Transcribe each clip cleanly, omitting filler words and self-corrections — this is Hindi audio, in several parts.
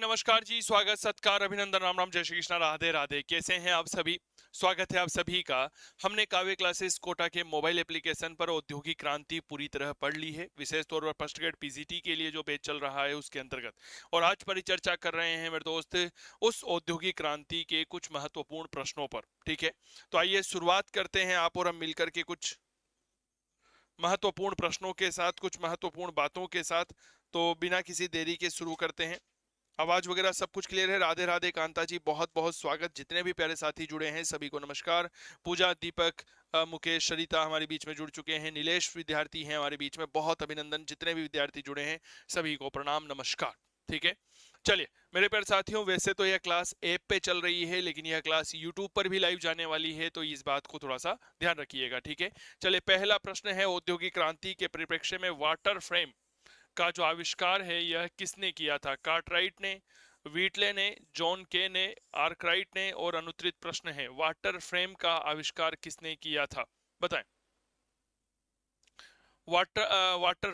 नमस्कार जी, स्वागत सत्कार अभिनंदन राम राम जय श्री कृष्णा राधे राधे। कैसे हैं आप सभी? स्वागत है आप सभी का। हमने काव्य क्लासेस कोटा के मोबाइल एप्लीकेशन पर औद्योगिक क्रांति पूरी तरह पढ़ ली है, विशेष तौर पर फर्स्ट ग्रेड पीजीटी के लिए जो बैच चल रहा है उसके अंतर्गत। और आज परिचर्चा कर रहे हैं मेरे दोस्त उस औद्योगिक क्रांति के कुछ महत्वपूर्ण प्रश्नों पर। ठीक है, तो आइए शुरुआत करते हैं आप और हम मिलकर के कुछ महत्वपूर्ण प्रश्नों के साथ, कुछ महत्वपूर्ण बातों के साथ। तो बिना किसी देरी के शुरू करते हैं। आवाज वगैरह सब कुछ क्लियर है? राधे राधे कांता जी, बहुत बहुत स्वागत। जितने भी प्यारे साथी जुड़े हैं सभी को नमस्कार। पूजा, दीपक, मुकेश, सरिता हमारे बीच में जुड़ चुके हैं। नीलेश विद्यार्थी हैं हमारे बीच में, बहुत अभिनंदन। जितने भी विद्यार्थी जुड़े हैं सभी को प्रणाम नमस्कार। ठीक है, चलिए मेरे प्यारे साथियों, वैसे तो यह क्लास ऐप पे चल रही है लेकिन यह क्लास यूट्यूब पर भी लाइव जाने वाली है, तो इस बात को थोड़ा सा ध्यान रखिएगा। ठीक है, चलिए पहला प्रश्न है, औद्योगिक क्रांति के परिप्रेक्ष्य में वाटर फ्रेम का जो आविष्कार है यह किसने किया था? कार्टराइट ने, व्हीटले ने, जॉन के ने, आर्कराइट ने। और अनुत्तरित प्रश्न है, वाटर फ्रेम का आविष्कार किसने किया था? बताएं। वाटर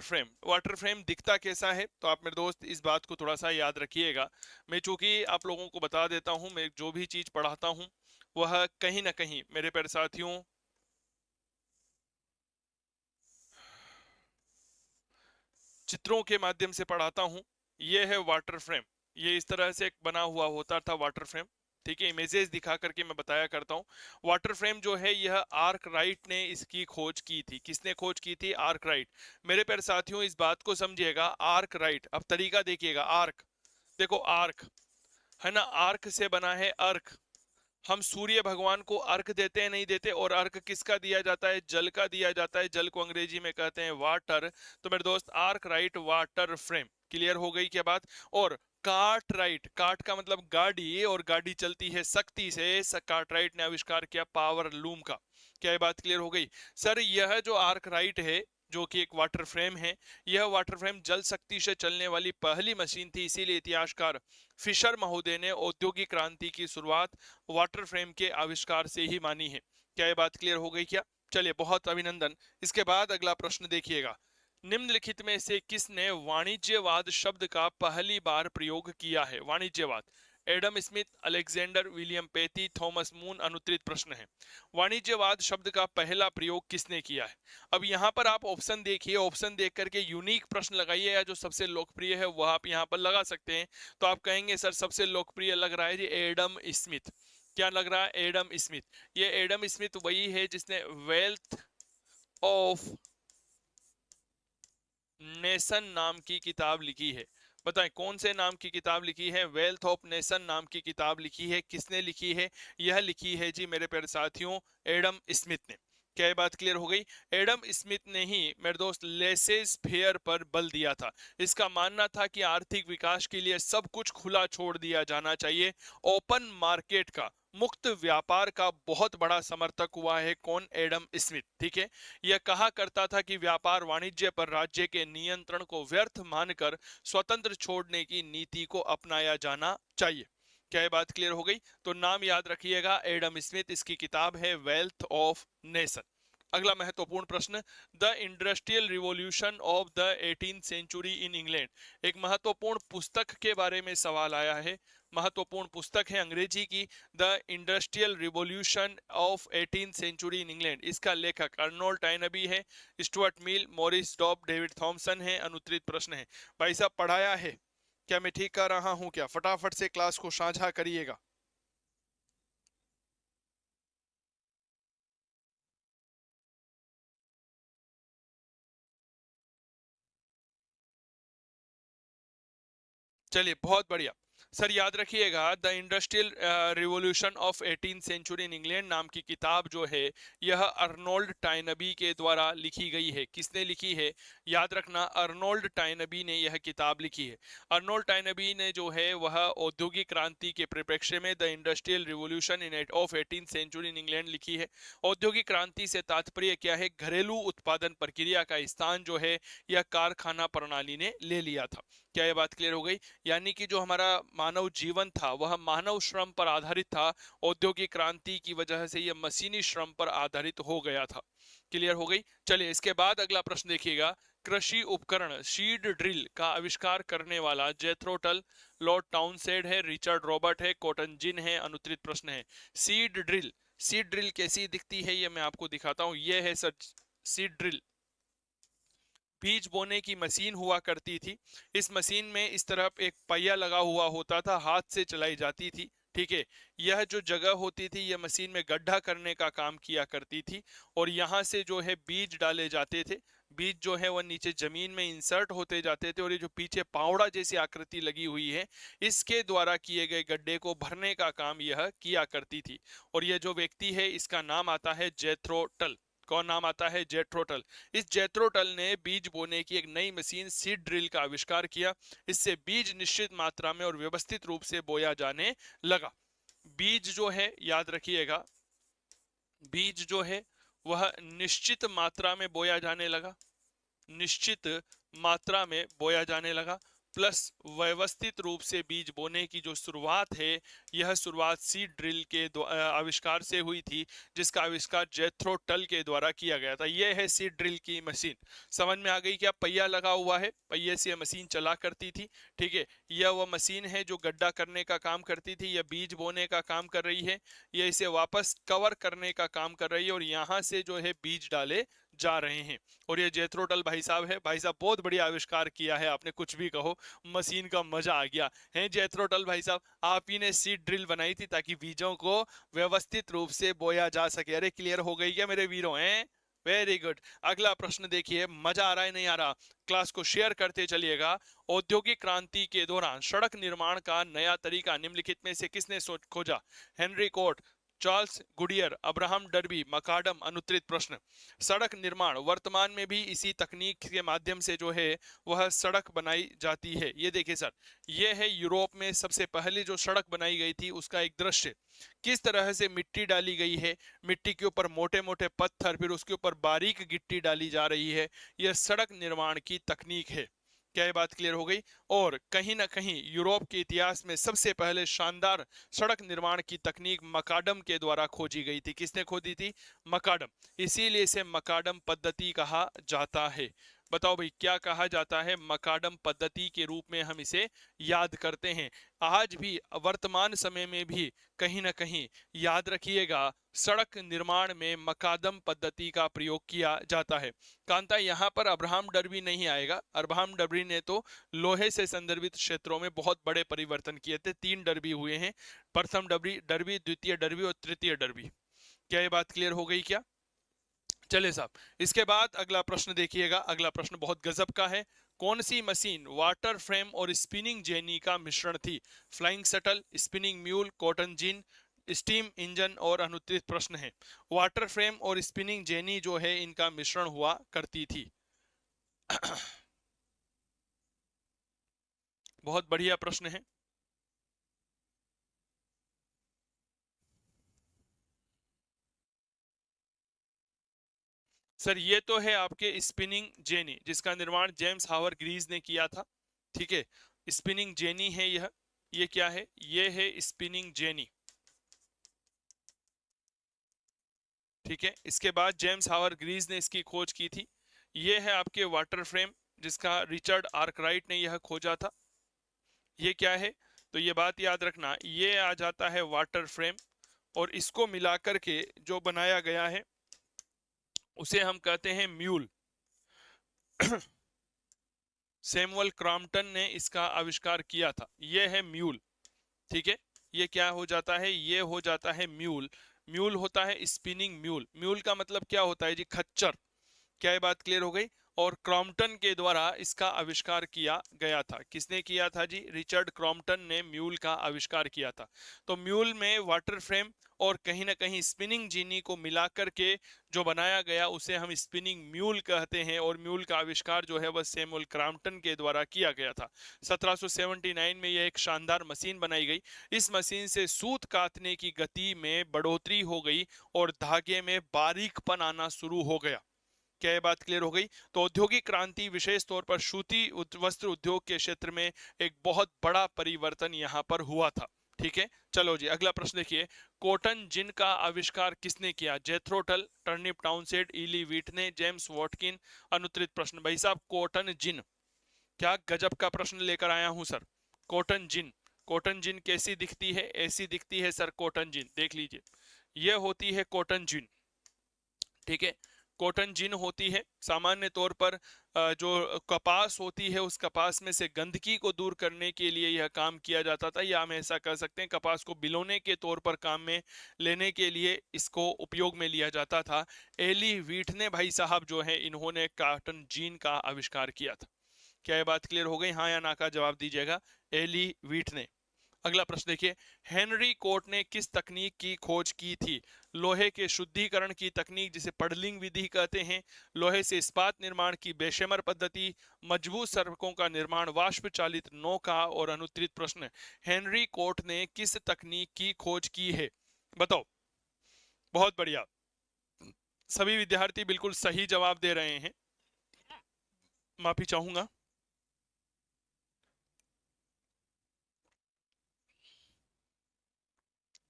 फ्रेम दिखता कैसा है? तो आप मेरे दोस्त इस बात को थोड़ा सा याद रखिएगा। मैं चूंकि आप लोगों को बता देता हूं, मैं जो भी चीज पढ़ाता हूं वह कहीं ना कहीं मेरे प्यारे साथियों चित्रों के माध्यम से पढ़ाता हूं। ये है वाटर फ्रेम, ये इस तरह से बना हुआ होता था वाटर फ्रेम। ठीक है, इमेजेस दिखा करके मैं बताया करता हूं। वाटर फ्रेम जो है यह आर्कराइट ने इसकी खोज की थी। किसने खोज की थी? आर्कराइट। मेरे प्यारे साथियों इस बात को समझिएगा, आर्कराइट। अब तरीका देखिएगा, आर्क, देखो आर्क है ना, आर्क से बना है अर्क। हम सूर्य भगवान को अर्घ देते हैं, नहीं देते? और अर्घ किसका दिया जाता है? जल का दिया जाता है। जल को अंग्रेजी में कहते हैं वाटर। तो मेरे दोस्त arc right water frame. Clear हो गई क्या बात? और कार्ट राइट, कार्ट का मतलब गाड़ी, और गाड़ी चलती है शक्ति से। कार्ट राइट ने आविष्कार किया पावर लूम का। क्या ये बात क्लियर हो गई? सर यह जो आर्क राइट है जो कि एक वाटर फ्रेम है, यह वाटर फ्रेम जल शक्ति से चलने वाली पहली मशीन थी। इसीलिए इतिहासकार फिशर महोदय ने औद्योगिक क्रांति की शुरुआत वाटर फ्रेम के आविष्कार से ही मानी है। क्या ये बात क्लियर हो गई क्या? चलिए बहुत अभिनंदन। इसके बाद अगला प्रश्न देखिएगा, निम्नलिखित में से किसने वाणिज्यवाद शब्द का पहली बार प्रयोग किया है? वाणिज्यवाद, Adam Smith, Alexander William Petty, Thomas Mun. अनुत्तरित प्रश्न है, वाणिज्यवाद शब्द का पहला प्रयोग किसने किया है? अब यहाँ पर आप ऑप्शन देखिए, ऑप्शन देख करके यूनिक प्रश्न लगाइए, या जो सबसे लोकप्रिय है वह आप यहाँ पर लगा सकते हैं। तो आप कहेंगे सर सबसे लोकप्रिय लग रहा है जी एडम स्मिथ। क्या लग रहा है? Adam Smith. ये एडम स्मिथ वही है जिसने वेल्थ ऑफ नेशन नाम की किताब लिखी है। बताएं कौन से नाम की किताब लिखी है? वेल्थ ऑफ नेशन नाम की किताब लिखी है। किसने लिखी है? यह लिखी है जी मेरे प्यारे साथियों एडम स्मिथ ने। क्या ये बात क्लियर हो गई? एडम स्मिथ ने ही मेरे दोस्त लेसेस फेयर पर बल दिया था। इसका मानना था कि आर्थिक विकास के लिए सब कुछ खुला छोड़ दिया जाना चाहिए। ओपन मार्केट का, मुक्त व्यापार का बहुत बड़ा समर्थक हुआ है कौन? Adam Smith. ठीक है, यह कहा करता था कि व्यापार वाणिज्य पर राज्य के नियंत्रण को व्यर्थ मानकर स्वतंत्र छोड़ने की नीति को अपनाया जाना चाहिए। क्या ये बात क्लियर हो गई? तो नाम याद रखिएगा एडम स्मिथ, इसकी किताब है वेल्थ ऑफ नेशन। अगला महत्वपूर्ण प्रश्न, the industrial revolution of the 18th century in England. एक महत्वपूर्ण पुस्तक के बारे में सवाल आया है। महत्वपूर्ण पुस्तक है अंग्रेजी की, the industrial revolution of 18th century in England. इसका लेखक अर्नोल्ड टाइनबी है, Stuart Mill, Maurice Dobb, David Thomson है। अनुत्तरित प्रश्न है, भाई साहब पढ़ाया है क्या? मैं ठीक कर रहा हूं क्या? फटाफट से क्लास को साझा करिएगा। चलिए बहुत बढ़िया। सर याद रखिएगा, the industrial revolution of 18th century in England नाम की किताब जो है यह अर्नोल्ड टाइनबी के द्वारा लिखी गई है। किसने लिखी है? याद रखना, अर्नोल्ड टाइनबी ने यह किताब लिखी है। अर्नोल्ड टाइनबी ने जो है वह औद्योगिक क्रांति के परिप्रेक्ष्य में the industrial revolution in of 18th century in England लिखी है। औद्योगिक क्रांति से तात्पर्य क्या है? घरेलू उत्पादन प्रक्रिया का स्थान जो है यह कारखाना प्रणाली ने ले लिया था। क्या यह बात क्लियर हो गई? यानी कि जो हमारा मानव जीवन था वह मानव श्रम पर आधारित था। औद्योगिक क्रांति की वजह से यह मशीनी श्रम पर आधारित हो गया था। क्लियर हो गई? चलिए इसके बाद अगला प्रश्न देखिएगा, कृषि उपकरण सीड ड्रिल का आविष्कार करने वाला जेथरो टल, लॉर्ड टाउनसेंड है, रिचर्ड रॉबर्ट है, कॉटन जिन है? अनुत्तरित प्रश्न है। सीड ड्रिल, सीड ड्रिल कैसी दिखती है ये मैं आपको दिखाता हूं। ये है सर सीड ड्रिल। बीज बोने की मशीन हुआ करती थी। इस मशीन में इस तरफ एक पहिया लगा हुआ होता था, हाथ से चलाई जाती थी। ठीक है, यह जो जगह होती थी यह मशीन में गड्ढा करने का काम किया करती थी और यहाँ से जो है बीज डाले जाते थे। बीज जो है वह नीचे जमीन में इंसर्ट होते जाते थे और ये जो पीछे पावड़ा जैसी आकृति लगी हुई है इसके द्वारा किए गए गड्ढे को भरने का काम यह किया करती थी। और यह जो व्यक्ति है इसका नाम आता है जेथरो टल। कौन नाम आता है? जेथरो टल। इस जेथरो टल ने बीज बोने की एक नई मशीन सीड ड्रिल का आविष्कार किया। इससे बीज निश्चित मात्रा में और व्यवस्थित रूप से बोया जाने लगा। बीज जो है याद रखिएगा, बीज जो है वह निश्चित मात्रा में बोया जाने लगा, निश्चित मात्रा में बोया जाने लगा, प्लस व्यवस्थित रूप से बीज बोने की जो शुरुआत है यह शुरुआत सीड ड्रिल के आविष्कार से हुई थी, जिसका आविष्कार जेथरो टल के द्वारा किया गया था। यह है सीड ड्रिल की मशीन। समझ में आ गई क्या? पहिया लगा हुआ है, पहिए से मशीन चला करती थी। ठीक है, यह वह मशीन है जो गड्ढा करने का काम करती थी, यह बीज बोने का काम कर रही है, यह इसे वापस कवर करने का काम कर रही है और यहाँ से जो है बीज डाले जा रहे हैं। और ये जेथरो टल भाई साहब है। भाई साहब बहुत बढ़िया आविष्कार किया है आपने, कुछ भी कहो, मशीन का मजा आ गया है। जेथरो टल भाई साहब, आप ही ने सीड ड्रिल बनाई थी ताकि बीजों को व्यवस्थित रूप से बोया जा सके। अरे क्लियर हो गई क्या मेरे वीरों? हैं वेरी गुड। अगला प्रश्न देखिए, मजा आ रहा है नहीं आ रहा? क्लास को शेयर करते चलिएगा। औद्योगिक क्रांति के दौरान सड़क निर्माण का नया तरीका निम्नलिखित में से किसने खोजा? Henry Cort, Charles Goodyear, Abraham Darby, McAdam? अनुत्तरित प्रश्न। सड़क निर्माण वर्तमान में भी इसी तकनीक के माध्यम से जो है वह सड़क बनाई जाती है। ये देखिए सर, ये है यूरोप में सबसे पहले जो सड़क बनाई गई थी उसका एक दृश्य। किस तरह से मिट्टी डाली गई है, मिट्टी के ऊपर मोटे मोटे पत्थर, फिर उसके ऊपर बारीक गिट्टी डाली जा रही है। यह सड़क निर्माण की तकनीक है। क्या ये बात क्लियर हो गई? और कहीं ना कहीं यूरोप के इतिहास में सबसे पहले शानदार सड़क निर्माण की तकनीक मकाडम के द्वारा खोजी गई थी। किसने खोदी थी? मकाडम। इसीलिए इसे मकाडम पद्धति कहा जाता है। बताओ भाई क्या कहा जाता है? मकाडम पद्धति के रूप में हम इसे याद करते हैं। आज भी वर्तमान समय में भी कहीं ना कहीं याद रखिएगा, सड़क निर्माण में मकाडम पद्धति का प्रयोग किया जाता है। कांता यहाँ पर अब्राहम डर्बी नहीं आएगा। अब्राहम डर्बी ने तो लोहे से संदर्भित क्षेत्रों में बहुत बड़े परिवर्तन किए थे। 3 डर्बी हुए हैं, प्रथम डर्बी, द्वितीय डर्बी और तृतीय डर्बी। क्या ये बात क्लियर हो गई क्या? चले साहब, इसके बाद अगला प्रश्न देखिएगा। अगला प्रश्न बहुत गजब का है। कौन सी मशीन वाटर फ्रेम और स्पिनिंग जेनी का मिश्रण थी? Flying shuttle, spinning mule, cotton gin, steam engine? और अनुत्तरित प्रश्न है। वाटर फ्रेम और स्पिनिंग जेनी जो है इनका मिश्रण हुआ करती थी। बहुत बढ़िया प्रश्न है। सर ये तो है आपके स्पिनिंग जेनी, जिसका निर्माण जेम्स हावर ग्रीज ने किया था। ठीक है, स्पिनिंग जेनी है यह। ये क्या है? ये है स्पिनिंग जेनी। ठीक है, इसके बाद जेम्स हावर ग्रीज ने इसकी खोज की थी। ये है आपके वाटर फ्रेम, जिसका रिचर्ड आर्कराइट ने यह खोजा था। ये क्या है? तो ये बात याद रखना, ये आ जाता है वाटर फ्रेम और इसको मिलाकर के जो बनाया गया है उसे हम कहते हैं म्यूल। सैमुअल क्रॉम्पटन ने इसका आविष्कार किया था। यह है म्यूल। ठीक है, ये क्या हो जाता है? ये हो जाता है म्यूल। म्यूल होता है स्पिनिंग म्यूल। म्यूल का मतलब क्या होता है जी? खच्चर। क्या ये बात क्लियर हो गई? और क्रॉम्पटन के द्वारा इसका आविष्कार किया गया था। किसने किया था जी? रिचर्ड क्रॉम्पटन ने म्यूल का आविष्कार किया था। तो म्यूल में वाटर फ्रेम और कहीं ना कहीं स्पिनिंग जीनी को मिलाकर के जो बनाया गया उसे हम स्पिनिंग म्यूल कहते हैं। और म्यूल का आविष्कार जो है वह सैमुअल क्रॉम्पटन के द्वारा किया गया था। 1779 में यह एक शानदार मशीन बनाई गई। इस मशीन से सूत काटने की गति में बढ़ोतरी हो गई और धागे में बारीकपन आना शुरू हो गया। क्या ये बात क्लियर हो गई? तो औद्योगिक क्रांति विशेष तौर पर सूती वस्त्र उद्योग के क्षेत्र में एक बहुत बड़ा परिवर्तन यहाँ पर हुआ था। ठीक है, चलो जी अगला प्रश्न देखिए, कॉटन जिन का आविष्कार किसने किया? जेथरो टल, टर्निप टाउनसेंड, इली व्हिटने, जेम्स वॉटकिन। अनुत्तरित प्रश्न। भाई साहब कॉटन जिन, क्या गजब का प्रश्न लेकर आया हूं सर। कॉटन जिन, कॉटन जिन कैसी दिखती है? ऐसी दिखती है सर कॉटन जिन, देख लीजिए, यह होती है कॉटन जिन। ठीक है, कॉटन जिन होती है सामान्य तौर पर जो कपास होती है उस कपास में से गंदगी को दूर करने के लिए यह काम किया जाता था, या हम ऐसा कह सकते हैं कपास को बिलोने के तौर पर काम में लेने के लिए इसको उपयोग में लिया जाता था। एली व्हीटने भाई साहब जो है इन्होंने कॉटन जीन का आविष्कार किया था। क्या ये बात क्लियर हो गई? हाँ या ना का जवाब दीजिएगा। एली व्हीटने। अगला प्रश्न देखिए, हेनरी कोट ने किस तकनीक की खोज की थी? लोहे के शुद्धिकरण की तकनीक जिसे पडलिंग विधि कहते हैं, लोहे से इस्पात निर्माण की बेशेमर पद्धति, मजबूत सड़कों का निर्माण, वाष्प चालित नौका। और अनुत्तरित प्रश्न, हेनरी कोट ने किस तकनीक की खोज की है? बताओ। बहुत बढ़िया, सभी विद्यार्थी बिल्कुल सही जवाब दे रहे हैं, माफी चाहूंगा।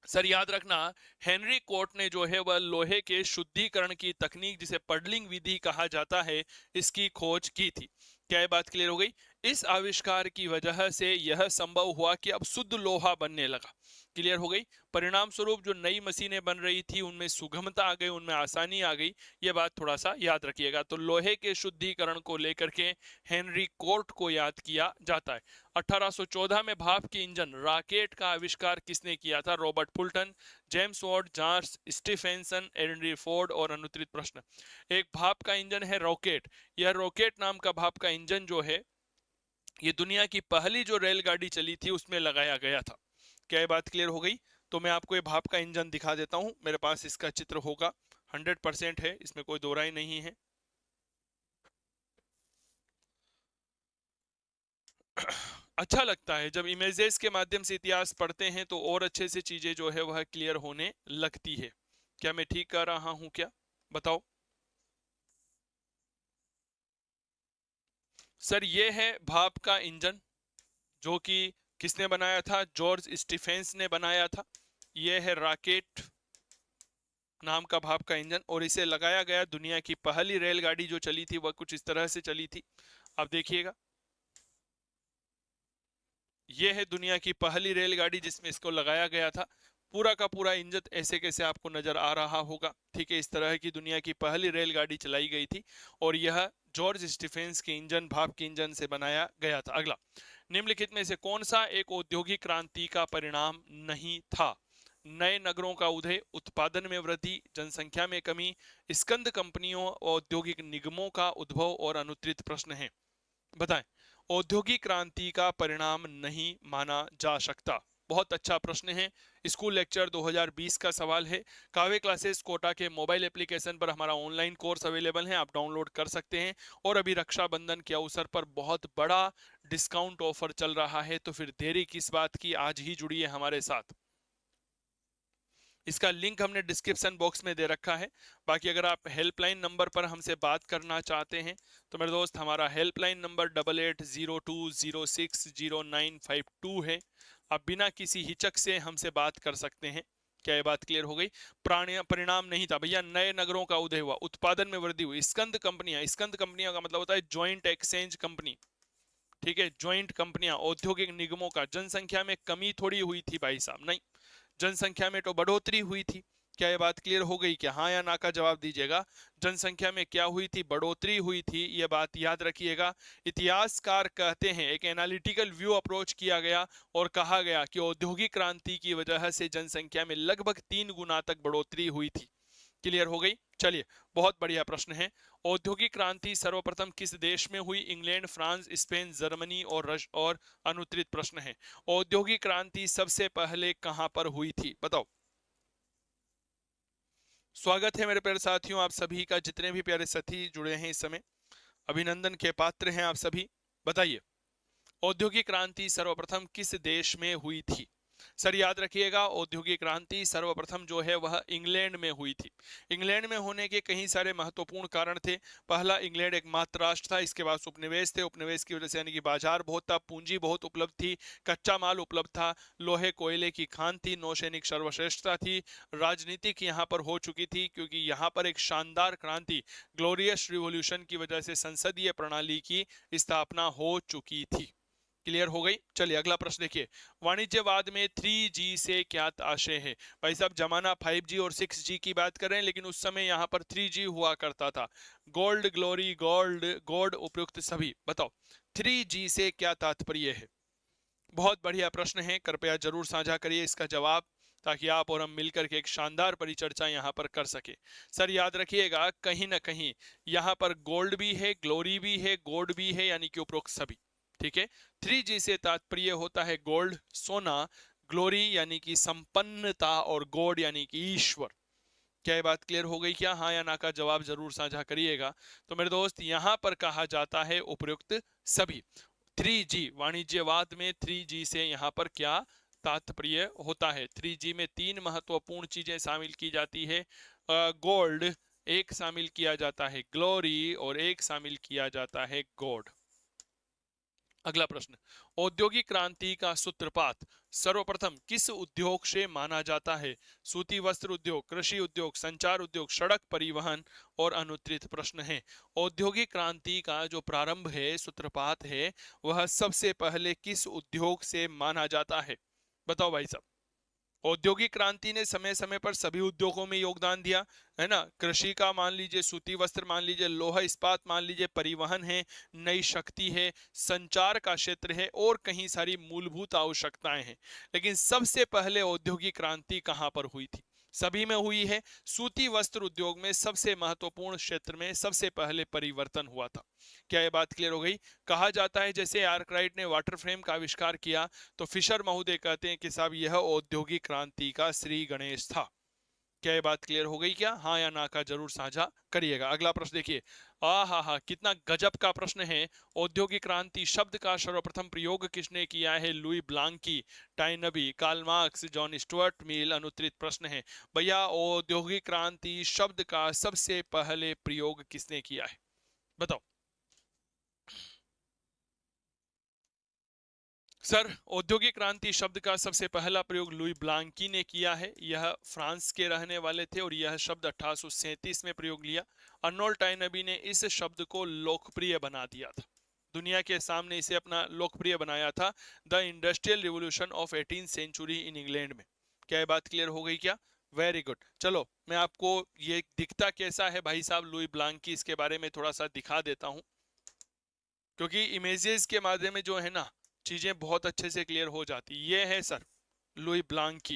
सर याद रखना, हेनरी कोट ने जो है वह लोहे के शुद्धिकरण की तकनीक जिसे पडलिंग विधि कहा जाता है इसकी खोज की थी। क्या ये बात क्लियर हो गई? इस आविष्कार की वजह से यह संभव हुआ कि अब शुद्ध लोहा बनने लगा। क्लियर हो गई? परिणाम स्वरूप जो नई मशीनें बन रही थी उनमें सुगमता आ गई, उनमें आसानी आ गई। ये बात थोड़ा सा याद रखिएगा। तो लोहे के शुद्धिकरण को लेकर के हेनरी कोट को याद किया जाता है। 1814 में भाप की इंजन रॉकेट का आविष्कार किसने किया था? Robert Fulton, James Watt, George Stephenson, Henry Ford. और अनुत्तरित प्रश्न, एक भाप का इंजन है रॉकेट, यह रॉकेट नाम का भाप का इंजन जो है ये दुनिया की पहली जो रेलगाड़ी चली थी उसमें लगाया गया था। क्या ये बात क्लियर हो गई? तो मैं आपको ये भाप का इंजन दिखा देता हूं, मेरे पास इसका चित्र होगा, 100% है, इसमें कोई दो राय नहीं है। अच्छा लगता है जब इमेजेस के माध्यम से इतिहास पढ़ते हैं, तो और अच्छे से चीजें जो है वह क्लियर होने लगती है। क्या मैं ठीक कर रहा हूं क्या? बताओ। सर ये है भाप का इंजन, जो कि किसने बनाया था? जॉर्ज स्टीफेंस ने बनाया था। यह है रॉकेट नाम का भाप का इंजन, और इसे लगाया गया दुनिया की पहली रेलगाड़ी जो चली थी वह कुछ इस तरह से चली थी। अब देखिएगा, यह है दुनिया की पहली रेलगाड़ी जिसमें इसको लगाया गया था। पूरा का पूरा इंजन ऐसे कैसे आपको नजर आ रहा होगा। ठीक है, इस तरह की दुनिया की पहली रेलगाड़ी चलाई गई थी, और यह जॉर्ज स्टीफेंस के इंजन, भाप के इंजन से बनाया गया था। अगला, निम्नलिखित में से कौन सा एक औद्योगिक क्रांति का परिणाम नहीं था? नए नगरों का उदय, उत्पादन में वृद्धि, जनसंख्या में कमी, स्कंद कंपनियों और औद्योगिक निगमों का उद्भव। और अनुत्तरित प्रश्न है, बताएं। औद्योगिक क्रांति का परिणाम नहीं माना जा सकता। बहुत अच्छा प्रश्न है, स्कूल लेक्चर 2020 का सवाल है। कावे क्लासेस कोटा के मोबाइल एप्लीकेशन पर हमारा ऑनलाइन कोर्स अवेलेबल है, आप डाउनलोड कर सकते हैं। और अभी रक्षाबंधन के अवसर पर बहुत बड़ा डिस्काउंट ऑफर चल रहा है, तो फिर देरी किस बात की, आज ही जुड़िए हमारे साथ। इसका लिंक हमने डिस्क्रिप्शन बॉक्स में दे रखा है। बाकी अगर आप हेल्पलाइन नंबर पर हमसे बात करना चाहते हैं तो मेरे दोस्त हमारा हेल्पलाइन नंबर 8802060952 है। आप बिना किसी हिचक से हमसे बात कर सकते हैं। क्या ये बात क्लियर हो गई? परिणाम नहीं था भैया, नए नगरों का उदय हुआ, उत्पादन में वृद्धि हुई, स्कंद कंपनियां, स्कंद कंपनियां का मतलब होता है ज्वाइंट एक्सचेंज कंपनी। ठीक है, ज्वाइंट कंपनियां, औद्योगिक निगमों का, जनसंख्या में कमी थोड़ी हुई थी भाई साहब, नहीं, जनसंख्या में तो बढ़ोतरी हुई थी। क्या ये बात क्लियर हो गई? क्या हाँ या ना का जवाब दीजिएगा। जनसंख्या में क्या हुई थी? बढ़ोतरी हुई थी, ये बात याद रखिएगा। इतिहासकार कहते हैं एक एनालिटिकल व्यू अप्रोच किया गया और कहा गया कि औद्योगिक क्रांति की वजह से जनसंख्या में लगभग 3 गुना तक बढ़ोतरी हुई थी। क्लियर हो गई? चलिए, बहुत बढ़िया प्रश्न है। औद्योगिक क्रांति सर्वप्रथम किस देश में हुई? इंग्लैंड, फ्रांस, स्पेन, जर्मनी और और अनुत्तरित प्रश्न है, औद्योगिक क्रांति सबसे पहले कहां पर हुई थी? बताओ। स्वागत है मेरे प्यारे साथियों, आप सभी का, जितने भी प्यारे साथी जुड़े हैं इस समय, अभिनंदन के पात्र हैं आप सभी। बताइए, औद्योगिक क्रांति सर्वप्रथम किस देश में हुई थी? सर याद रखिएगा, औद्योगिक क्रांति सर्वप्रथम जो है वह इंग्लैंड में हुई थी। इंग्लैंड में होने के कई सारे महत्वपूर्ण कारण थे। पहला, इंग्लैंड एक मात्र राष्ट्र था, इसके बाद उपनिवेश थे, उपनिवेश की वजह से यानी कि बाजार बहुत था, पूंजी बहुत उपलब्ध थी, कच्चा माल उपलब्ध था, लोहे कोयले की खान थी, नौसैनिक सर्वश्रेष्ठता थी, राजनीतिक यहाँ पर हो चुकी थी, क्योंकि यहाँ पर एक शानदार क्रांति, ग्लोरियस रिवॉल्यूशन की वजह से संसदीय प्रणाली की स्थापना हो चुकी थी। क्लियर हो गई। चलिए अगला प्रश्न देखिए, वाणिज्यवाद में 3G से क्या आशय है? भाई साहब, जमाना 5G और 6G की बात कर रहे हैं, लेकिन उस समय यहाँ पर 3G हुआ करता था। गोल्ड, ग्लोरी, गोल्ड, गॉड, उपयुक्त सभी। बताओ 3G से क्या तात्पर्य है? बहुत बढ़िया प्रश्न है, कृपया जरूर साझा करिए इसका जवाब, ताकि आप और हम मिलकर के एक शानदार परिचर्चा यहाँ पर कर सके। सर याद रखिएगा, कहीं ना कहीं यहाँ पर गोल्ड भी है, ग्लोरी भी है, गोड भी है, यानी कि उपरोक्त सभी। ठीक है, 3G से तात्पर्य होता है गोल्ड, सोना, ग्लोरी यानी कि संपन्नता, और गॉड यानी कि ईश्वर। क्या ये बात क्लियर हो गई क्या? हाँ या ना का जवाब जरूर साझा करिएगा। तो मेरे दोस्त, यहां पर कहा जाता है उपयुक्त सभी। 3G, वाणिज्यवाद में 3G से यहां पर क्या तात्पर्य होता है? 3G में 3 महत्वपूर्ण चीजें शामिल की जाती है। गोल्ड एक शामिल किया जाता है, ग्लोरी और एक शामिल किया जाता है गॉड। अगला प्रश्न, औद्योगिक क्रांति का सूत्रपात सर्वप्रथम किस उद्योग से माना जाता है? सूती वस्त्र उद्योग, कृषि उद्योग, संचार उद्योग, सड़क परिवहन और अनुत्तरित प्रश्न है। औद्योगिक क्रांति का जो प्रारंभ है, सूत्रपात है, वह सबसे पहले किस उद्योग से माना जाता है? बताओ भाई साहब। औद्योगिक क्रांति ने समय समय पर सभी उद्योगों में योगदान दिया है ना। कृषि का मान लीजिए, सूती वस्त्र मान लीजिए, लोहा इस्पात मान लीजिए, परिवहन है, नई शक्ति है, संचार का क्षेत्र है, और कहीं सारी मूलभूत आवश्यकताएं हैं। लेकिन सबसे पहले औद्योगिक क्रांति कहां पर हुई थी? सभी में हुई है। सूती वस्त्र उद्योग में सबसे महत्वपूर्ण क्षेत्र में सबसे पहले परिवर्तन हुआ था। क्या ये बात क्लियर हो गई? कहा जाता है जैसे आर्कराइट ने वाटर फ्रेम का आविष्कार किया, तो फिशर महोदय कहते हैं कि साहब यह औद्योगिक क्रांति का श्री गणेश था। क्या ये बात क्लियर हो गई क्या? हाँ या ना का जरूर साझा करिएगा। अगला प्रश्न देखिए, हा कितना गजब का प्रश्न है। औद्योगिक क्रांति शब्द का सर्वप्रथम प्रयोग किसने किया है? Louis Blanqui, Toynbee, Karl Marx, John Stuart Mill. अनुत्तरित प्रश्न है। भैया, औद्योगिक क्रांति शब्द का सबसे पहले प्रयोग किसने किया है? बताओ। सर, औद्योगिक क्रांति शब्द का सबसे पहला प्रयोग लुई ब्लांकी ने किया है। यह फ्रांस के रहने वाले थे और यह शब्द 1837 में प्रयोग लिया। अर्नोल्ड टाइनबी ने इस शब्द को लोकप्रिय बना दिया था, दुनिया के सामने इसे अपना लोकप्रिय बनाया था, the industrial revolution of 18th century in England में। क्या ये बात क्लियर हो गई क्या? Very good. चलो मैं आपको ये दिखता कैसा है भाई साहब लुई ब्लांकी, इसके बारे में थोड़ा सा दिखा देता हूं, क्योंकि इमेजेस के माध्यम में जो है ना, चीजें बहुत अच्छे से क्लियर हो जाती। ये है सर लुई ब्लांकी।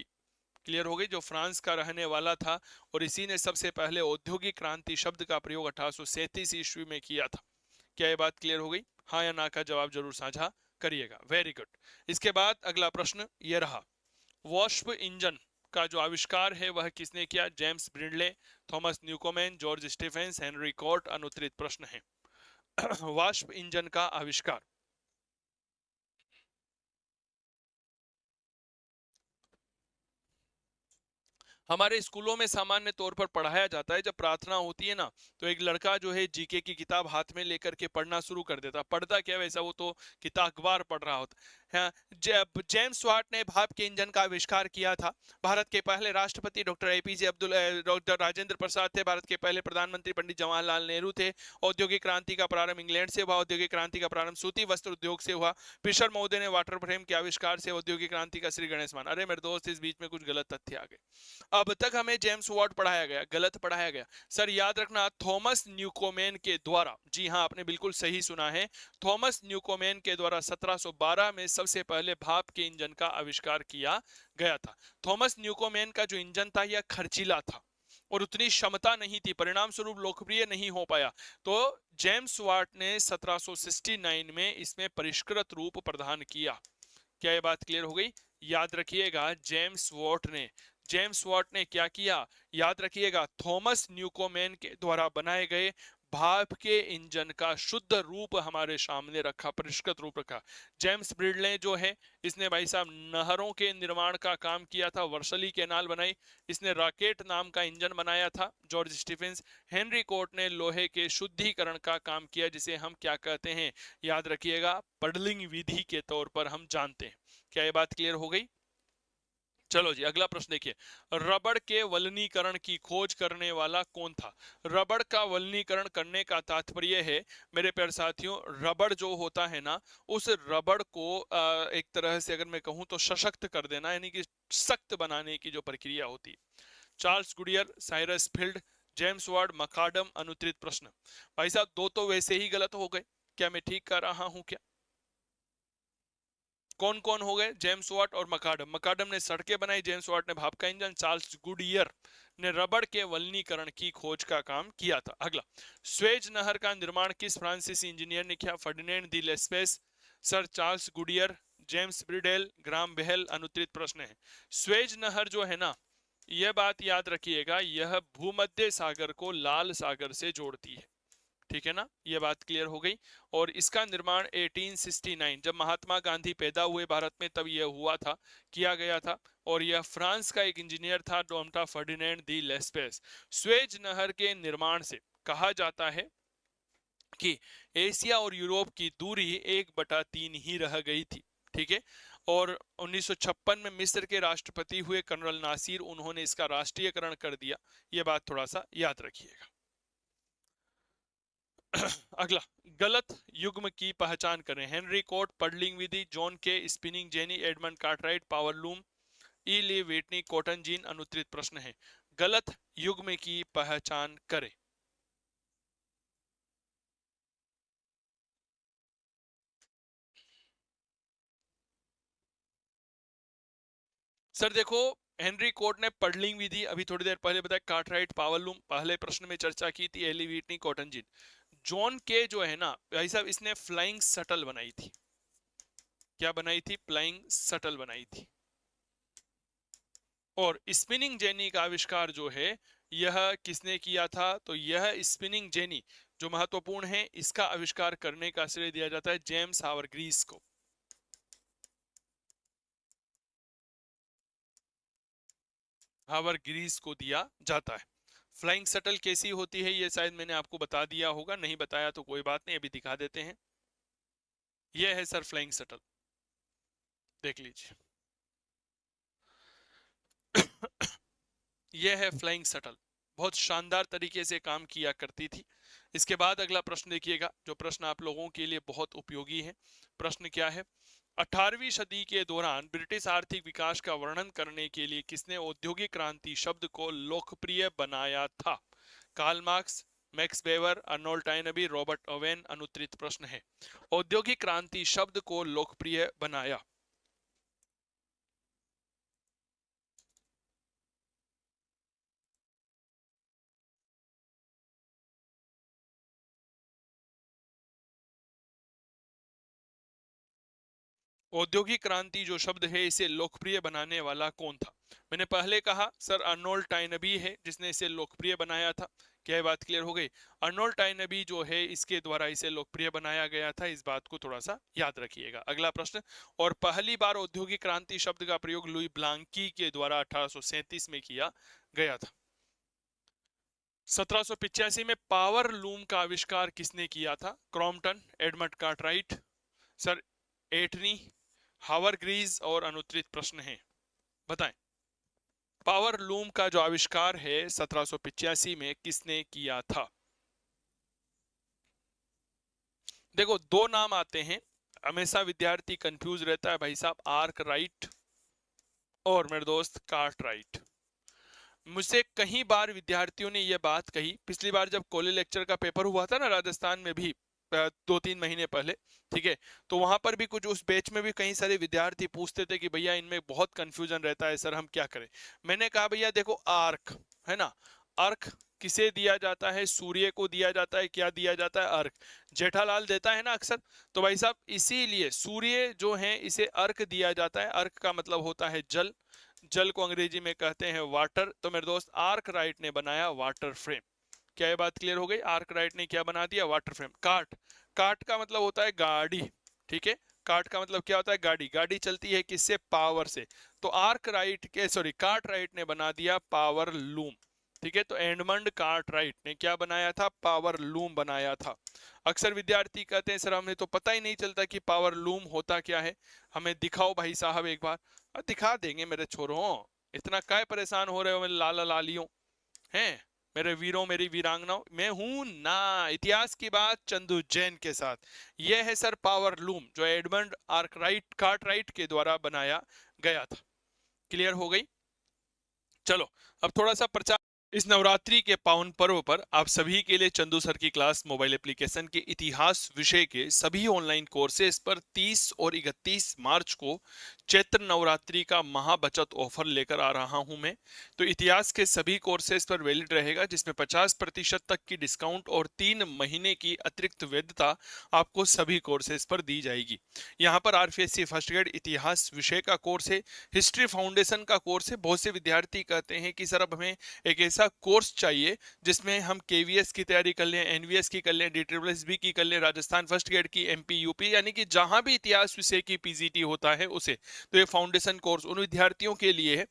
क्लियर हो गई? जो फ्रांस का रहने वाला था, और इसी ने सबसे पहले औद्योगिक क्रांति शब्द का प्रयोग 1837 ईस्वी में किया था। क्या ये बात क्लियर हो गई? हाँ या ना का जवाब जरूर साझा करिएगा। Very good. इसके बाद अगला प्रश्न ये रहा, वाष्प इंजन का जो आविष्कार है वह किसने किया? James Brindley, Thomas Newcomen, George Stephens, Henry Cort. अनुत्तरित प्रश्न है। वाष्प इंजन का आविष्कार हमारे स्कूलों में सामान्य तौर पर पढ़ाया जाता है। जब प्रार्थना होती है ना, तो एक लड़का जो है जीके की किताब हाथ में लेकर के पढ़ना शुरू कर देता। पढ़ता क्या वैसा, वो तो किताब अखबार पढ़ रहा होता है। जब जेम्स वाट ने भाप के इंजन का आविष्कार किया था। भारत के पहले राष्ट्रपति doctor APJ doctor Rajendra Prasad थे। भारत के पहले प्रधानमंत्री पंडित जवाहरलाल नेहरू थे। औद्योगिक क्रांति का प्रारंभ इंग्लैंड से हुआ। औद्योगिक क्रांति का प्रारंभ सूती वस्त्र उद्योग से हुआ। फिशर महोदय ने वाटर फ्रेम के आविष्कार से औद्योगिक क्रांति का श्री गणेश मान। अरे मेरे दोस्त, इस बीच में कुछ गलत तथ्य आ गए। अब तक हमें जेम्स वाट पढ़ाया गया, गलत पढ़ाया गया। सर याद रखना, थॉमस न्यूकोमेन के द्वारा, जी हाँ आपने बिल्कुल सही सुना है, थॉमस न्यूकोमेन के द्वारा 1712 में सबसे पहले भाप के इंजन का आविष्कार किया गया था। थॉमस न्यूकोमेन का जो इंजन था यह खर्चीला था और उतनी क्षमता नहीं थी, परिणाम स्वरूप लोकप्रिय नहीं हो पाया। तो जेम्स वाट ने 1769 में इसमें परिष्कृत रूप प्रदान किया। क्या ये बात क्लियर हो गई? याद रखिएगा, जेम्स वॉट ने क्या किया? याद रखिएगा, थॉमस न्यूकोमेन के द्वारा बनाए गए भाप के इंजन का शुद्ध रूप हमारे सामने रखा, परिष्कृत रूप रखा। जेम्स ब्रिडले जो है, इसने भाई साहब नहरों के निर्माण का काम किया था, वर्सली कैनाल बनाई, इसने रॉकेट नाम का इंजन बनाया था। George Stephens. हेनरी कोट ने लोहे के शुद्धिकरण का काम किया, जिसे हम क्या कहते हैं, याद रखिएगा, पडलिंग विधि के तौर पर हम जानते हैं। क्या ये बात क्लियर हो गई? चलो जी, अगला प्रश्न देखिए, रबड़ के वलनीकरण की खोज करने वाला कौन था? रबड़ का वलनीकरण करने का तात्पर्य है मेरे प्यारे साथियों, रबड़ जो होता है ना, उस रबड़ को एक तरह से अगर मैं कहूं तो सशक्त कर देना, यानी कि सख्त बनाने की जो प्रक्रिया होती है। Charles Goodyear, Cyrus Field, James Ward, McAdam. अनुत्तरित प्रश्न। भाई साहब दो तो वैसे ही गलत हो गए, क्या मैं ठीक कर रहा हूं क्या? कौन कौन हो गए? जेम्स वाट और मकाडम। मकाडम ने सड़कें बनाई, जेम्स वाट ने भाप का इंजन, चार्ल्स गुडियर ने रबड़ के वल्नीकरण की खोज का काम किया था। अगला, स्वेज नहर का निर्माण किस फ्रांसीसी इंजीनियर ने किया? फर्डिनेंड दी लेस्पेस, sir Charles Goodyear, James bridal, ग्राम बेहल। अनुत्तरित प्रश्न है। स्वेज नहर जो है ना, यह बात याद रखिएगा, यह भूमध्य सागर को लाल सागर से जोड़ती है। ठीक है ना, ये बात क्लियर हो गई। और इसका निर्माण 1869, जब महात्मा गांधी पैदा हुए भारत में, तब यह हुआ था, किया गया था। और यह फ्रांस का एक इंजीनियर था, नाम था फर्डिनेंड दी लेस्पेस। स्वेज नहर के निर्माण से कहा जाता है कि एशिया और यूरोप की दूरी 1/3 ही रह गई थी। ठीक है। और 1956 में मिस्र के राष्ट्रपति हुए कर्नल नासिर, उन्होंने इसका राष्ट्रीयकरण कर दिया। यह बात थोड़ा सा याद रखिएगा। अगला, गलत युग्म की पहचान करें। हेनरी कोट, पडलिंग विधि, John Kay, spinning jenny, Edmund Cartwright, power loom, Eli Whitney, cotton gin. अनुत्तरित प्रश्न है। गलत युग्म की पहचान करें। सर देखो, हेनरी कोट ने पडलिंग विधि अभी थोड़ी देर पहले बताया, कार्टराइट, पावर लूम पहले प्रश्न में चर्चा की थी, Eli Whitney, cotton gin. John के जो है ना भाई साहब, इसने फ्लाइंग शटल बनाई थी। क्या बनाई थी? फ्लाइंग शटल बनाई थी। और स्पिनिंग जेनी का आविष्कार जो है, यह किसने किया था? तो यह स्पिनिंग जेनी जो महत्वपूर्ण है, इसका आविष्कार करने का श्रेय दिया जाता है जेम्स हावरग्रीस को। हावरग्रीस को दिया जाता है। फ्लाइंग शटल कैसी होती है, यह शायद मैंने आपको बता दिया होगा, नहीं बताया तो कोई बात नहीं, अभी दिखा देते हैं। यह है सर फ्लाइंग शटल, देख लीजिए। यह है फ्लाइंग शटल, बहुत शानदार तरीके से काम किया करती थी। इसके बाद अगला प्रश्न देखिएगा, जो प्रश्न आप लोगों के लिए बहुत उपयोगी है। प्रश्न क्या है? 18वीं सदी के दौरान ब्रिटिश आर्थिक विकास का वर्णन करने के लिए किसने औद्योगिक क्रांति शब्द को लोकप्रिय बनाया था? Karl Marx, Max Weber, Arnold Toynbee, Robert Owen. अनुत्तरित प्रश्न है। औद्योगिक क्रांति शब्द को लोकप्रिय बनाया। औद्योगिक क्रांति जो शब्द है, इसे लोकप्रिय बनाने वाला कौन था? मैंने पहले कहा सर अर्नोल्ड टाइनबी है जिसने इसे लोकप्रिय बनाया था। क्या ये बात क्लियर हो गई? अर्नोल्ड टाइनबी जो है, इसके द्वारा इसे लोकप्रिय बनाया गया था, इस बात को थोड़ा सा याद रखिएगा। अगला प्रश्न, और पहली बार औद्योगिक क्रांति शब्द का प्रयोग लुई ब्लांकी के द्वारा 1837 में किया गया था। 1785 में पावर लूम का आविष्कार किसने किया था? क्रॉम्पटन, एडमंड कार्टराइट, सर एटनी, हावरग्रीज। और अनुत्तरित प्रश्न है, बताएं। पावर लूम का जो आविष्कार है 1785 में किसने किया था? देखो, दो नाम आते हैं, हमेशा विद्यार्थी कंफ्यूज रहता है भाई साहब, आर्क राइट और मेरे दोस्त कार्टराइट। मुझसे कई बार विद्यार्थियों ने यह बात कही, पिछली बार जब कॉलेज लेक्चर का पेपर हुआ था ना राजस्थान में भी, 2-3 महीने पहले, ठीक है, तो वहां पर भी कुछ उस बैच में भी कई सारे विद्यार्थी पूछते थे कि भैया इनमें बहुत कंफ्यूजन रहता है सर, हम क्या करें। मैंने कहा भैया देखो, आर्क है ना, अर्क किसे दिया जाता है? सूर्य को दिया जाता है। क्या दिया जाता है? अर्क। जेठालाल देता है ना अक्सर, तो भाई साहब इसीलिए सूर्य जो है इसे अर्क दिया जाता है। अर्क का मतलब होता है जल, जल को अंग्रेजी में कहते हैं वाटर। तो मेरे दोस्त आर्क राइट ने बनाया वाटर फ्रेम। क्या ये बात क्लियर हो गई? आर्कराइट ने क्या बना दिया? Water frame. कार्ट, कार्ट का मतलब होता है गाड़ी, ठीक है। कार्ट का मतलब क्या होता है? गाड़ी। गाड़ी चलती है किससे? पावर से। तो आर्कराइट के सॉरी कार्टराइट ने बना दिया पावर लूम, ठीक है। तो एडमंड कार्टराइट ने क्या बनाया था? पावर लूम बनाया था। अक्सर विद्यार्थी कहते हैं सर हमें तो पता ही नहीं चलता कि पावर लूम होता क्या है, हमें दिखाओ भाई साहब एक बार। दिखा देंगे मेरे छोरों, इतना काय परेशान हो रहे हो मेरे लाला लालियों हैं, मेरे वीरों मेरी वीरांगनाओं। मैं हूं ना इतिहास की बात चंदू जैन के साथ। यह है सर पावर लूम जो एडमंड आर्कराइट कार्टराइट के द्वारा बनाया गया था। क्लियर हो गई? चलो अब थोड़ा सा प्रचार। इस नवरात्रि के पावन पर्व पर आप सभी के लिए चंदू सर की क्लास मोबाइल एप्लीकेशन के इतिहास विषय के सभी ऑनलाइन कोर्सेज पर 30 और 31 मार्च को चैत्र नवरात्रि का महा बचत ऑफर लेकर आ रहा हूं मैं। तो इतिहास के सभी कोर्सेज पर वैलिड रहेगा, जिसमें 50% तक की डिस्काउंट और 3 महीने की अतिरिक्त वैधता आपको सभी कोर्सेज पर दी जाएगी। यहाँ पर आरपीएससी फर्स्ट ग्रेड इतिहास विषय का कोर्स है, हिस्ट्री फाउंडेशन का कोर्स है। बहुत से विद्यार्थी कहते हैं कि सर अब हमें एक ऐसा कोर्स चाहिए जिसमें हम केवीएस की तैयारी कर लें, एनवीएस की कर लें, डीट्रिपल्एसबी की कर लें, राजस्थान फर्स्ट ग्रेड की, एमपी यूपी, यानी कि जहां भी इतिहास विषय की पीजीटी होता है उसे। तो ये फाउंडेशन कोर्स उन विद्यार्थियों के लिए है।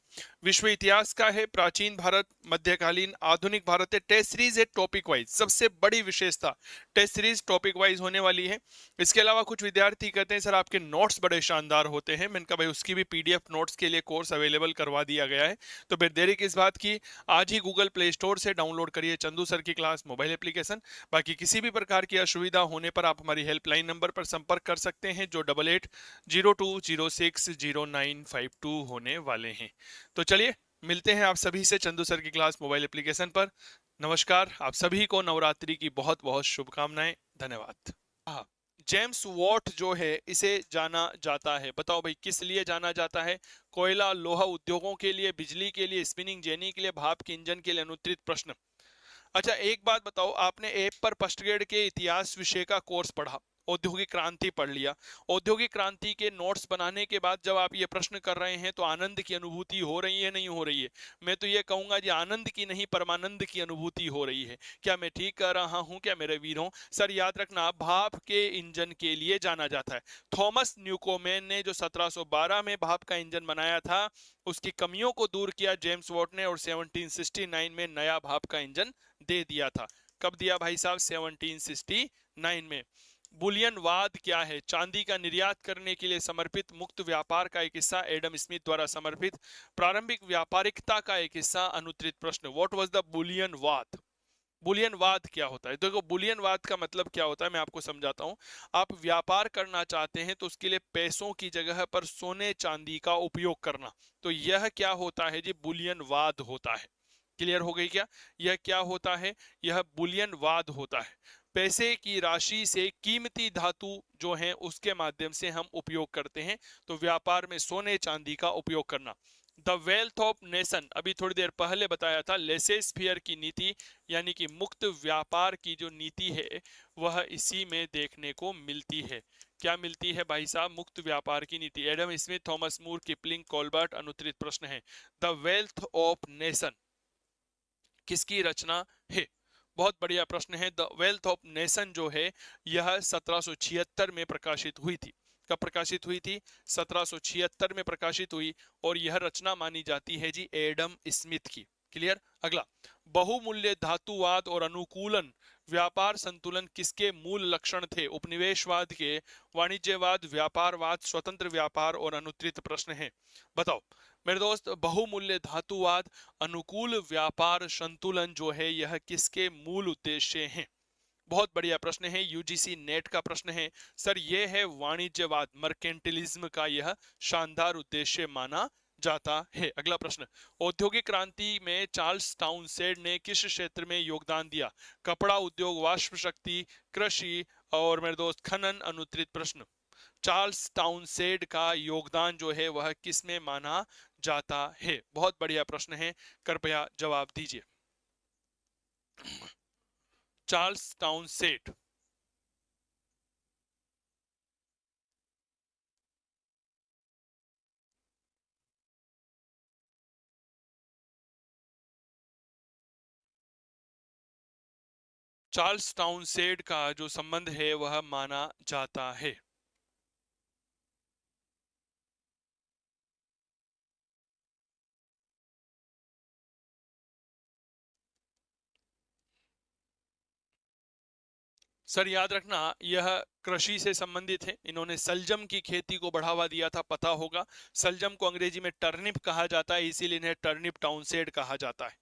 विश्व इतिहास का है, प्राचीन भारत, मध्यकालीन, आधुनिक भारत है। टेस्ट सीरीज है टॉपिक वाइज, सबसे बड़ी विशेषता टेस्ट सीरीज टॉपिक वाइज होने वाली है। इसके अलावा कुछ विद्यार्थी कहते हैं सर आपके नोट्स बड़े शानदार होते हैं। मैंने कहा भाई उसकी भी पीडीएफ नोट्स के लिए कोर्स अवेलेबल करवा दिया गया है। तो फिर देरी किस बात की, आज ही गूगल प्ले स्टोर से डाउनलोड करिए चंदू सर की क्लास मोबाइल एप्लीकेशन। बाकी किसी भी प्रकार की असुविधा होने पर आप हमारी हेल्पलाइन नंबर पर संपर्क कर सकते हैं जो 8802060952 होने वाले हैं। तो चलिए मिलते हैं आप सभी से चंदू सर की क्लास मोबाइल एप्लीकेशन पर। नमस्कार, आप सभी को नवरात्रि की बहुत बहुत शुभकामनाएं। धन्यवाद। हाँ, जेम्स वॉट जो है इसे जाना जाता है, बताओ भाई किस लिए जाना जाता है? कोयला लोहा उद्योगों के लिए, बिजली के लिए, स्पिनिंग जेनी के लिए, भाप के इंजन के लिए। अनुत्तरित प्रश्न। अच्छा एक बात बताओ, आपने ऐप पर फर्स्ट ग्रेड के इतिहास विषय का कोर्स पढ़ा, औद्योगिक क्रांति पढ़ लिया, औद्योगिक क्रांति के नोट्स बनाने के बाद जब आप ये प्रश्न कर रहे हैं तो आनंद की अनुभूति हो रही है नहीं हो रही है? मैं तो ये कहूंगा जी आनंद की नहीं परमानंद की अनुभूति हो रही है। क्या मैं ठीक कर रहा हूं क्या मेरे वीरों? सर याद रखना भाप के इंजन के लिए जाना जाता है। थॉमस न्यूकोमेन ने जो 1712 में भाप का इंजन बनाया था उसकी कमियों को दूर किया जेम्स वॉट ने, और 1769 में नया भाप का इंजन दे दिया था। कब दिया भाई साहब? 1769 में। बुलियनवाद क्या है? चांदी का निर्यात करने के लिए समर्पित मुक्त व्यापार का एक हिस्सा, एडम स्मिथ द्वारा समर्पित प्रारंभिक व्यापारिकता का एक हिस्सा। अनुत्तरित प्रश्न। व्हाट वाज द बुलियनवाद? बुलियनवाद क्या होता है? देखो बुलियनवाद का मतलब क्या होता है मैं आपको समझाता हूं। आप व्यापार करना चाहते हैं तो उसके लिए पैसों की जगह पर सोने चांदी का उपयोग करना, तो यह क्या होता है जी? बुलियनवाद होता है। क्लियर हो गई क्या? यह क्या होता है? यह बुलियनवाद होता है। पैसे की राशि से कीमती धातु जो है उसके माध्यम से हम उपयोग करते हैं, तो व्यापार में सोने चांदी का उपयोग करना। द वेल्थ ऑफ नेशन, अभी थोड़ी देर पहले बताया था, लेसेस फेयर की नीति यानी कि मुक्त व्यापार की जो नीति है वह इसी में देखने को मिलती है। क्या मिलती है भाई साहब? मुक्त व्यापार की नीति। एडम स्मिथ, थॉमस मूर, किपलिंग, कोलबर्ट। अनुत्तरित प्रश्न है द वेल्थ ऑफ नेशन किसकी रचना है? बहुत बढ़िया प्रश्न है। द वेल्थ ऑफ नेशन जो है यह 1776 में प्रकाशित हुई थी। कब प्रकाशित हुई थी? 1776 में प्रकाशित हुई, और यह रचना मानी जाती है जी एडम स्मिथ की। क्लियर? अगला, बहुमूल्य धातुवाद और अनुकूलन व्यापार संतुलन किसके मूल लक्षण थे? उपनिवेशवाद के, वाणिज्यवाद, व्यापारवाद, स्वतंत्र व्यापार। और अनुत्तरित प्रश्न है, बताओ मेरे दोस्त, बहुमूल्य धातुवाद, अनुकूल व्यापार संतुलन जो है यह किसके मूल उद्देश्य हैं? बहुत बढ़िया प्रश्न है, यूजीसी नेट का प्रश्न है। सर ये है वाणिज्यवाद, मर्केंटिलिज्म का यह शानदार उद्देश्य माना जाता है। अगला प्रश्न, औद्योगिक क्रांति में चार्ल्स टाउनसेंड ने किस क्षेत्र में योगदान दिया? कपड़ा उद्योग, वाष्प शक्ति, कृषि और मेरे दोस्त खनन। अनुत्तरित प्रश्न। चार्ल्स टाउनसेंड का योगदान जो है वह किस में माना जाता है? बहुत बढ़िया प्रश्न है, कृपया जवाब दीजिए। Charles Townsend. चार्ल्स टाउनसेंड का जो संबंध है वह माना जाता है। सर याद रखना, यह कृषि से संबंधित है। इन्होंने सलजम की खेती को बढ़ावा दिया था, पता होगा। सलजम को अंग्रेजी में टर्निप कहा जाता है, इसीलिए इन्हें टर्निप टाउनसेंड कहा जाता है।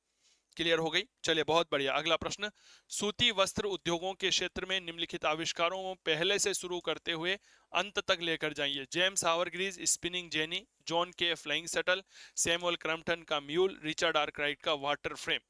क्लियर हो गई? चलिए बहुत बढ़िया। अगला प्रश्न, सूती वस्त्र उद्योगों के क्षेत्र में निम्नलिखित आविष्कारों को पहले से शुरू करते हुए अंत तक लेकर जाइए। जेम्स हावरग्रीज स्पिनिंग जेनी, जॉन के फ्लाइंग शटल, सैमुअल क्रम्पटन का म्यूल, रिचर्ड आर्कराइट का वाटर फ्रेम।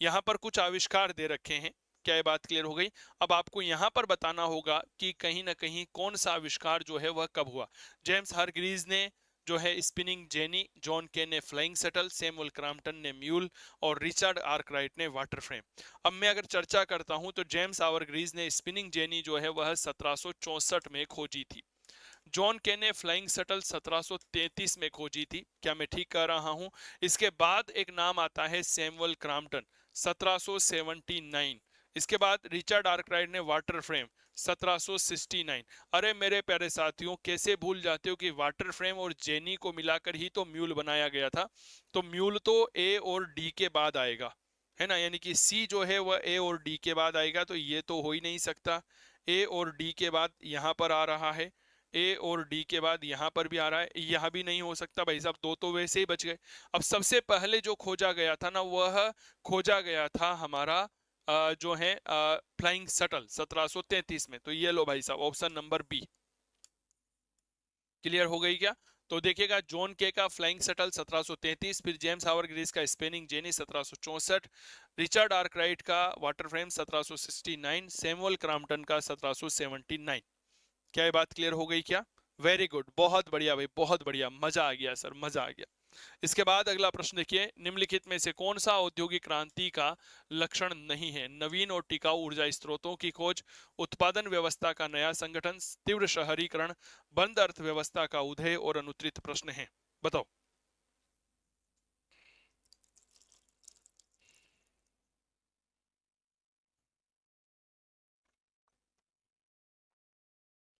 यहाँ पर कुछ आविष्कार दे रखे हैं। क्या ये बात क्लियर हो गई? अब आपको यहाँ पर बताना होगा कि कहीं ना कहीं कौन सा आविष्कार जो है वह कब हुआ। जेम्स हारग्रीज ने जो है स्पिनिंग जेनी, जॉन के ने फ्लाइंग शटल, सैमुअल क्रॉम्पटन ने म्यूल और रिचर्ड आर्कराइट ने वाटर फ्रेम। अब मैं अगर चर्चा करता हूं तो जेम्स हारग्रीज ने स्पिनिंग जेनी जो है वह 1764 में खोजी थी। जॉन के ने फ्लाइंग शटल 1733 में खोजी थी। क्या मैं ठीक कह रहा हूं? इसके बाद एक नाम आता है सैमुअल क्रॉम्पटन, 1779। इसके बाद रिचर्ड आर्कराइट ने वाटर फ्रेम 1769। अरे मेरे प्यारे साथियों, कैसे भूल जाते हो कि वाटर फ्रेम और जेनी को मिलाकर ही तो म्यूल बनाया गया था। तो म्यूल तो ए और डी के बाद आएगा, है ना, यानी कि सी जो है वह ए और डी के बाद आएगा, तो ये तो हो ही नहीं सकता। ए और डी के बाद यहां पर आ रहा है, ए और डी के बाद यहां पर भी आ रहा है, यहां भी नहीं हो सकता भाई साहब, दो तो वैसे ही बच गए। अब सबसे पहले जो खोजा गया था ना, वह खोजा गया था हमारा जो है फ्लाइंग शटल 1733 में। तो ये लो भाई साहब, ऑप्शन नंबर बी। क्लियर हो गई क्या? तो देखिएगा, जॉन के का फ्लाइंग शटल 1733, फिर जेम्स हावरग्रीज का स्पेनिंग जेनी 1764, रिचर्ड आर्कराइट का वाटर फ्रेम 1769, सैमुअल क्रॉम्पटन का 1779। क्या ये बात क्लियर हो गई क्या? वेरी गुड, बहुत बढ़िया भाई, बहुत बढ़िया, मजा आ गया सर, मजा आ गया। इसके बाद अगला प्रश्न देखिए, निम्नलिखित में से कौन सा औद्योगिक क्रांति का लक्षण नहीं है? नवीन और टिकाऊ ऊर्जा स्रोतों की खोज, उत्पादन व्यवस्था का नया संगठन, तीव्र शहरीकरण, बंद अर्थव्यवस्था का उदय और अनुत्तरित प्रश्न है। बताओ।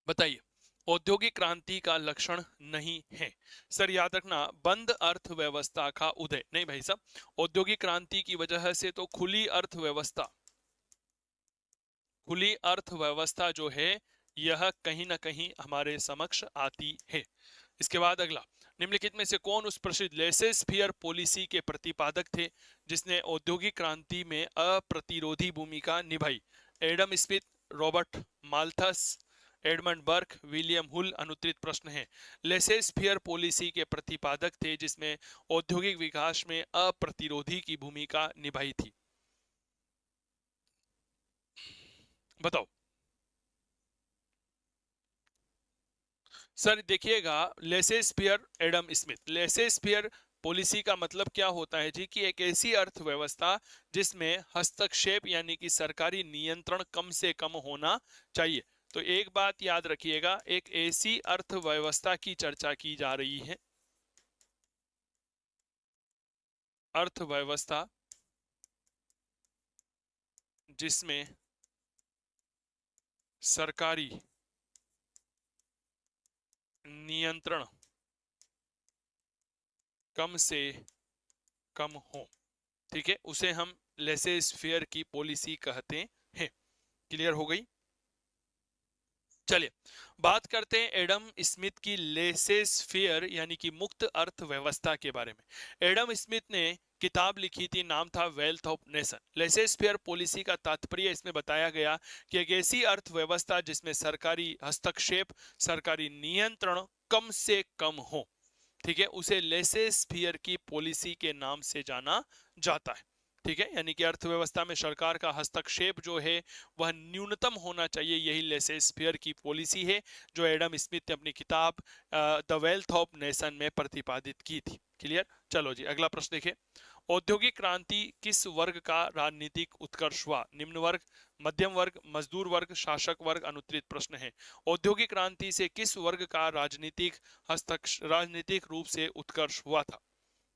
बताइए, औद्योगिक क्रांति का लक्षण नहीं है। सर याद रखना, बंद अर्थव्यवस्था का उदय नहीं भाई साहब, औद्योगिक क्रांति की वजह से तो खुली अर्थव्यवस्था, खुली अर्थव्यवस्था जो है यह कहीं ना कहीं हमारे समक्ष आती है। इसके बाद अगला, निम्नलिखित में से कौन उस प्रसिद्ध लेसेस फेयर पॉलिसी के प्रतिपादक थे जिसने औद्योगिक क्रांति में अप्रतिरोधी भूमिका निभाई? Adam Smith, Robert Malthus, Edmund Burke, William Hull. अनुत्तरित प्रश्न है। लेसेस फेयर पॉलिसी के प्रतिपादक थे जिसमें औद्योगिक विकास में अप्रतिरोधी की भूमिका निभाई थी। बताओ। सर देखिएगा, laces fair Adam Smith, laces fair policy का मतलब क्या होता है जी, कि एक ऐसी अर्थव्यवस्था जिसमें हस्तक्षेप यानी कि सरकारी नियंत्रण कम से कम होना चाहिए। तो एक बात याद रखिएगा, एक ऐसी अर्थव्यवस्था की चर्चा की जा रही है, अर्थव्यवस्था जिसमें सरकारी नियंत्रण कम से कम हो। ठीक है, उसे हम लेसेस फेयर की पॉलिसी कहते हैं। क्लियर हो गई? चलिए बात करते हैं एडम स्मिथ की लेसेस फेयर यानी कि मुक्त अर्थव्यवस्था के बारे में। एडम स्मिथ ने किताब लिखी थी, नाम था wealth of nation. Laces fair policy का तात्पर्य इसमें बताया गया कि एक ऐसी अर्थव्यवस्था जिसमें सरकारी हस्तक्षेप, सरकारी नियंत्रण कम से कम हो, ठीक है, उसे लेसेस फेयर की पॉलिसी के नाम से जाना जाता है। ठीक है, यानी कि अर्थव्यवस्था में सरकार का हस्तक्षेप जो है वह न्यूनतम होना चाहिए, यही लेसेस फेयर की पॉलिसी है जो एडम स्मिथ ने अपनी किताब द वेल्थ ऑफ नेशन में प्रतिपादित की थी। क्लियर? चलो जी अगला प्रश्न देखिए, औद्योगिक क्रांति किस वर्ग का राजनीतिक उत्कर्ष हुआ? निम्न वर्ग, मध्यम वर्ग, मजदूर वर्ग, शासक वर्ग। अनुत्तरित प्रश्न है। औद्योगिक क्रांति से किस वर्ग का राजनीतिक रूप से उत्कर्ष हुआ था?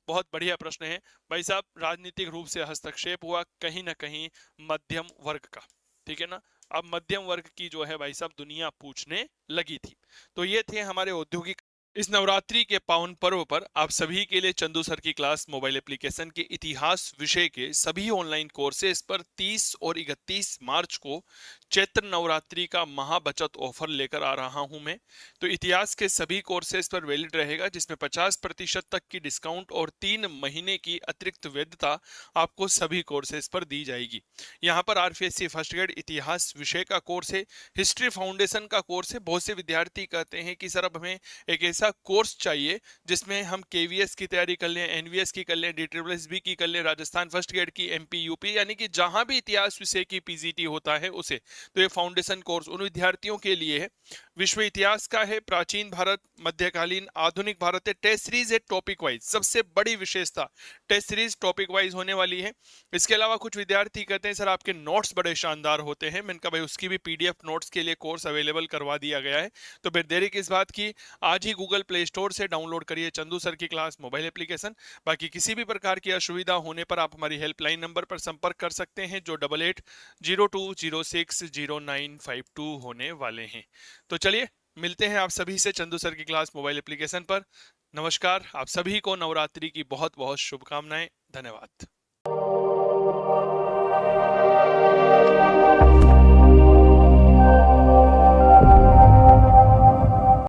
बहुत बढ़िया प्रश्न है भाई साहब। राजनीतिक रूप से हस्तक्षेप हुआ कहीं ना कहीं मध्यम वर्ग का। ठीक है ना। अब मध्यम वर्ग की जो है भाई साहब दुनिया पूछने लगी थी। तो ये थे हमारे औद्योगिक। इस नवरात्रि के पावन पर्व पर आप सभी के लिए चंदू सर की क्लास मोबाइल एप्लीकेशन के इतिहास विषय के सभी ऑनलाइन कोर्सेज पर 30 और 31 मार्च को चैत्र नवरात्रि का महाबचत ऑफर लेकर आ रहा हूं मैं। तो इतिहास के सभी कोर्सेज पर वैलिड रहेगा, जिसमें 50% तक की डिस्काउंट और 3 महीने की अतिरिक्त वैधता आपको सभी कोर्सेज पर दी जाएगी। यहाँ पर आरपीएससी फर्स्ट ग्रेड इतिहास विषय का कोर्स है, हिस्ट्री फाउंडेशन का कोर्स है। बहुत से विद्यार्थी कहते हैं कि सर अब हमें एक ऐसा कोर्स चाहिए जिसमें हम केवीएस की तैयारी कर लें, एनवीएस की कर लें, डीट्रिपल की कर लें, राजस्थान फर्स्ट ग्रेड की, एमपी यूपी, यानी कि जहां भी इतिहास विषय की पीजीटी होता है उसे। तो ये फाउंडेशन कोर्स उन विद्यार्थियों के लिए है। विश्व इतिहास का है, प्राचीन भारत, मध्यकालीन, आधुनिक भारत है। टेस्ट सीरीज है टॉपिक वाइज, सबसे बड़ी विशेषता टेस्ट सीरीज टॉपिक वाइज होने वाली है। इसके अलावा कुछ विद्यार्थी कहते हैं सर आपके नोट्स बड़े शानदार होते हैं। मैंने कहा भाई उसकी भी पीडीएफ नोट्स के लिए कोर्स अवेलेबल करवा दिया गया है। तो फिर देरी किस बात की, आज ही गूगल प्ले स्टोर से डाउनलोड करिए चंदू सर की क्लास मोबाइल एप्लीकेशन। बाकी किसी भी प्रकार की असुविधा होने पर आप हमारी हेल्पलाइन नंबर पर संपर्क कर सकते हैं, जो 8802060952 होने वाले हैं। तो चलिए मिलते हैं आप सभी से चंदू सर की क्लास मोबाइल एप्लीकेशन पर। नमस्कार, आप सभी को नवरात्रि की बहुत बहुत शुभकामनाएं। धन्यवाद।